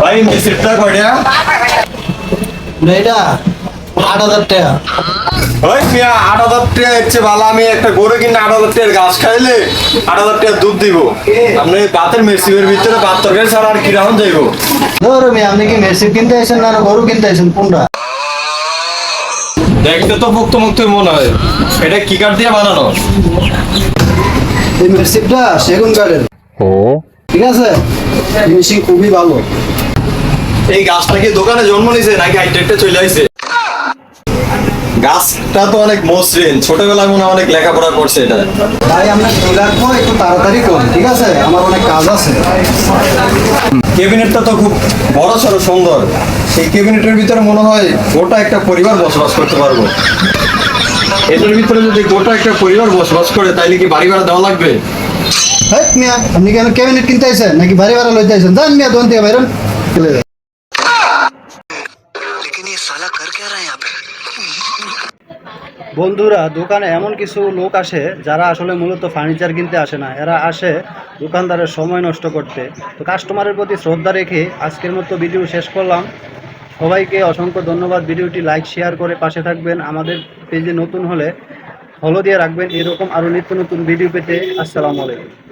ভাই মিষ্টিটা কয়টা? এটা ৮,০০০ টাকা। ওই মিয়া ৮,০০০ টাকা হচ্ছে ভালো। আমি একটা গরু কিনে ৮,০০০ টাকার ঘাস খাইলে ৮,০০০ টাকা দুধ দিব। আপনি ভাতের মেশিনের ভিতরে ভাত তরকারি ছাড়া আর কি রাখুন যাইব? ধরো মিয়া, আপনি কি মেসি কিনতে আসেন না গরু কিনতে আসেন, কোনটা? দেখতে তো মুক্ত মুক্ত মনে হয়। এটা কি কাঠ দিয়ে বানানো? এই মেসিটা সেগুন কাঠের, ঠিক আছে? মেশিন খুবই ভালো। এই গাছটা কি দোকানে জন্ম নিছে নাকি হাইটেকটা চলে আইছে? গাছটা তো অনেক মসৃণ, ছোটবেলায় মনে হয় অনেক লেখাপড়া করছে এটা। ভাই আমরা কি রাখবো, একটু তাড়াতাড়ি করুন, ঠিক আছে? আমার অনেক কাজ আছে। ক্যাবিনেটটা তো খুব বড় সড়ো সুন্দর। এই ক্যাবিনেটের ভিতরে মনে হয় গোটা একটা পরিবার বসবাস করতে পারবো। এটার ভিতরে যদি গোটা একটা পরিবার বসবাস করে তাইলে কি বাড়ি ভাড়া দেওয়া লাগবে? হ্যাঁ মিয়া, আপনি কেন ক্যাবিনেট কিনতে আসেন নাকি বাড়ি ভাড়া লইতে আসেন? যান মিয়া, দোকান থেকে বাইরন। বন্ধুরা, দোকানে এমন কিছু লোক আসে যারা আসলে মূলত ফার্নিচার কিনতে আসে না, এরা আসে দোকানদারের সময় নষ্ট করতে। তো কাস্টমারের প্রতি শ্রদ্ধা রেখে আজকের মতো ভিডিও শেষ করলাম। সবাইকে অসংখ্য ধন্যবাদ। ভিডিওটি লাইক শেয়ার করে পাশে থাকবেন। আমাদের পেজে নতুন হলে ফলো দিয়ে রাখবেন এরকম আরও নিত্য নতুন ভিডিও পেতে। আসসালামু আলাইকুম।